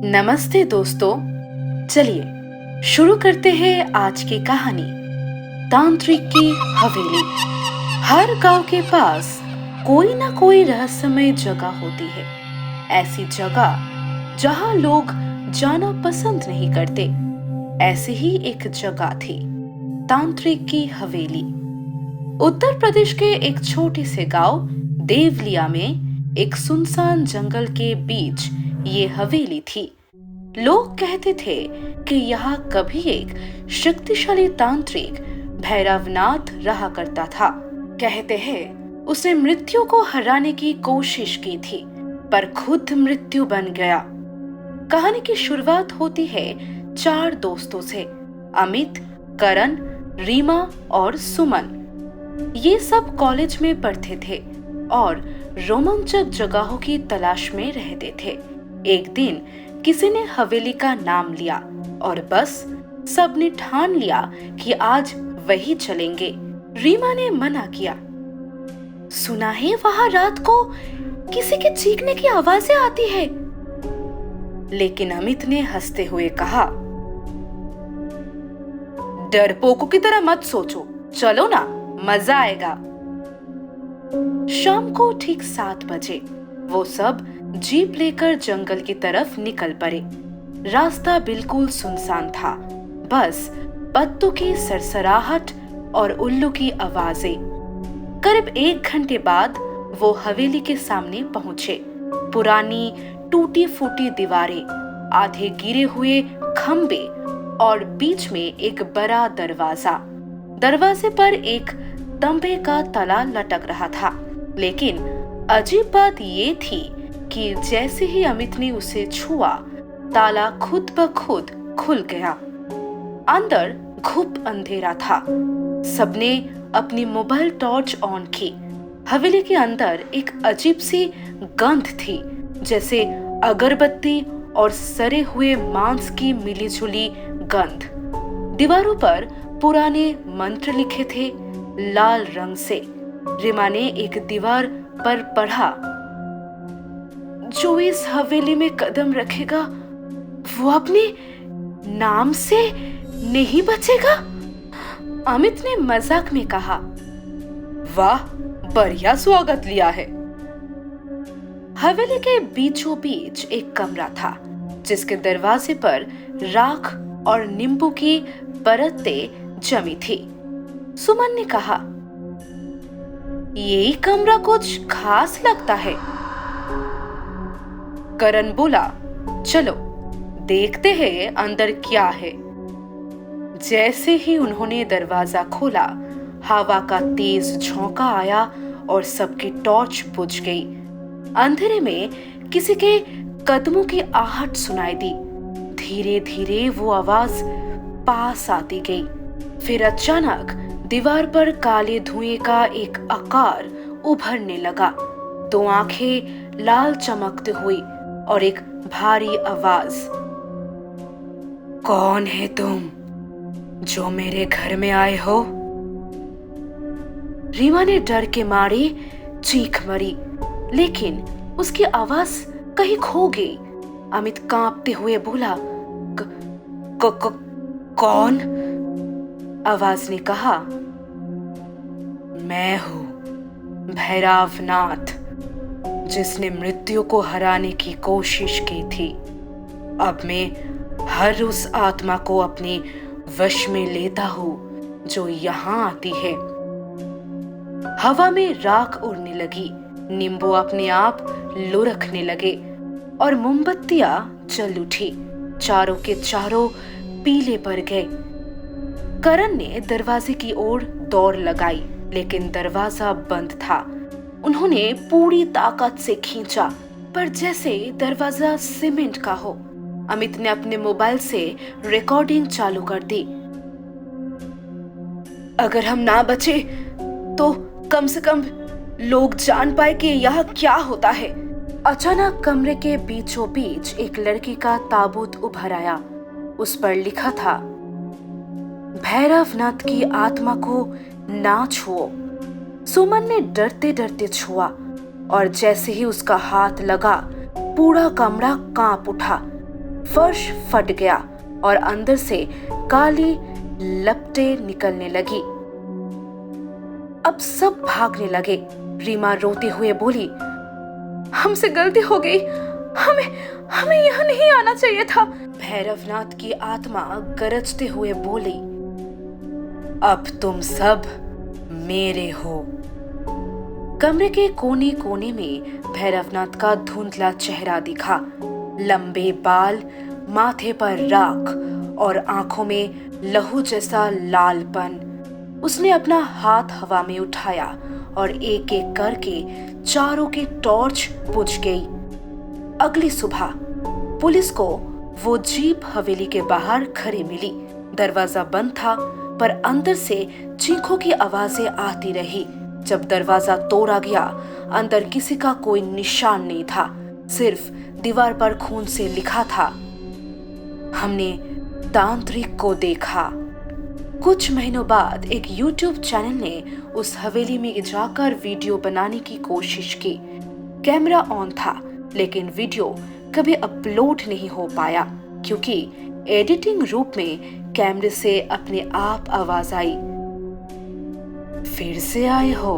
नमस्ते दोस्तों। चलिए शुरू करते हैं आज की कहानी, तांत्रिक की हवेली। हर गांव के पास कोई ना कोई रहस्यमय जगह होती है। ऐसी जगह जहां लोग जाना पसंद नहीं करते। ऐसी ही एक जगह थी, तांत्रिक की हवेली। उत्तर प्रदेश के एक छोटे से गांव देवलिया में एक सुनसान जंगल के बीच ये हवेली थी। लोग कहते थे कि यहाँ कभी एक शक्तिशाली तांत्रिक भैरवनाथ रहा करता था। कहते हैं उसने मृत्यु को हराने की कोशिश की थी, पर खुद मृत्यु बन गया। कहानी की शुरुआत होती है 4 दोस्तों से, अमित, करण, रीमा और सुमन। ये सब कॉलेज में पढ़ते थे और रोमांचक जगहों की तलाश में रहते थे। एक दिन किसी ने हवेली का नाम लिया और बस सबने ठान लिया कि आज वही चलेंगे। रीमा ने मना किया। सुना है वहां रात को किसी के चीखने की आवाजें आती है। लेकिन अमित ने हंसते हुए कहा, डरपोकों की तरह मत सोचो, चलो ना, मजा आएगा। शाम को ठीक 7 बजे वो सब जीप लेकर जंगल की तरफ निकल पड़े। रास्ता बिल्कुल सुनसान था, बस पत्तों की सरसराहट और उल्लू की आवाजें। करीब 1 घंटे बाद वो हवेली के सामने पहुंचे। पुरानी टूटी फूटी दीवारें, आधे गिरे हुए खंबे और बीच में एक बड़ा दरवाजा। दरवाजे पर एक तंबे का तला लटक रहा था, लेकिन अजीब बात ये थी कि जैसे ही अमित ने उसे छुआ, ताला खुद ब खुद खुल गया। अंदर घुप अंधेरा था। सबने अपनी मोबाइल टॉर्च ऑन की। हवेली के अंदर एक अजीब सी गंध थी, जैसे अगरबत्ती और सड़े हुए मांस की मिलीजुली गंध। दीवारों पर पुराने मंत्र लिखे थे लाल रंग से। रीमा ने एक दीवार पर पढ़ा, जो इस हवेली में कदम रखेगा वो अपने नाम से नहीं बचेगा। अमित ने मजाक में कहा, वाह, बढ़िया स्वागत लिया है। हवेली के बीचों बीच एक कमरा था, जिसके दरवाजे पर राख और नींबू की परतें जमी थी। सुमन ने कहा, यही कमरा कुछ खास लगता है। करण बोला, चलो देखते हैं अंदर क्या है। जैसे ही उन्होंने दरवाजा खोला, हवा का तेज झोंका आया और सबकी टॉर्च बुझ गई। अंधेरे में किसी के कदमों की आहट सुनाई दी। धीरे धीरे वो आवाज पास आती गई। फिर अचानक दीवार पर काले धुएं का एक आकार उभरने लगा। 2 आंखें लाल चमकती हुई और एक भारी आवाज, कौन है तुम जो मेरे घर में आए हो? रीमा ने डर के मारे चीख मारी, लेकिन उसकी आवाज कहीं खो गई। अमित कांपते हुए बोला, कौन? आवाज ने कहा, मैं हूं भैरवनाथ, जिसने मृत्यु को हराने की कोशिश की थी। अब मैं हर उस आत्मा को अपने वश में लेता हूं जो यहाँ आती है। हवा में राख उड़ने लगी, नींबू अपने आप लुढ़कने लगे और मोमबत्तियां जल उठी। चारों के चारों पीले पड़ गए। करण ने दरवाजे की ओर दौड़ लगाई, लेकिन दरवाजा बंद था। उन्होंने पूरी ताकत से खींचा, पर जैसे दरवाजा सीमेंट का हो। अमित ने अपने मोबाइल से रिकॉर्डिंग चालू कर दी। अगर हम ना बचे तो कम से कम लोग जान पाए कि यह क्या होता है। अचानक कमरे के बीचों बीच एक लड़की का ताबूत उभर आया। उस पर लिखा था, भैरवनाथ की आत्मा को ना छुओ। सुमन ने डरते डरते छुआ और जैसे ही उसका हाथ लगा, पूरा कमरा कांप उठा। फर्श फट गया और अंदर से काली लपटें निकलने लगी। अब सब भागने लगे। रीमा रोते हुए बोली, हमसे गलती हो गई, हमें यहाँ नहीं आना चाहिए था। भैरवनाथ की आत्मा गरजते हुए बोली, अब तुम सब मेरे हो। कमरे के कोने कोने में भैरवनाथ का धुंधला चेहरा दिखा। लंबे बाल, माथे पर राख और आंखों में लहू जैसा लालपन। उसने अपना हाथ हवा में उठाया और एक एक करके चारों की टॉर्च बुझ गई। अगली सुबह पुलिस को वो जीप हवेली के बाहर खड़ी मिली। दरवाजा बंद था, पर अंदर से चीखों की आवाजें आती रही। जब दरवाजा तोड़ा गया, अंदर किसी का कोई निशान नहीं था, सिर्फ दीवार पर खून से लिखा था, हमने तांत्रिक को देखा। कुछ महीनों बाद एक YouTube चैनल ने उस हवेली में जाकर वीडियो बनाने की कोशिश की। कैमरा ऑन था, लेकिन वीडियो कभी अपलोड नहीं हो पाया, क्योंकि एडिटिंग रूप में कैमरे से अपने आप आवाज आई, फिर से आए हो।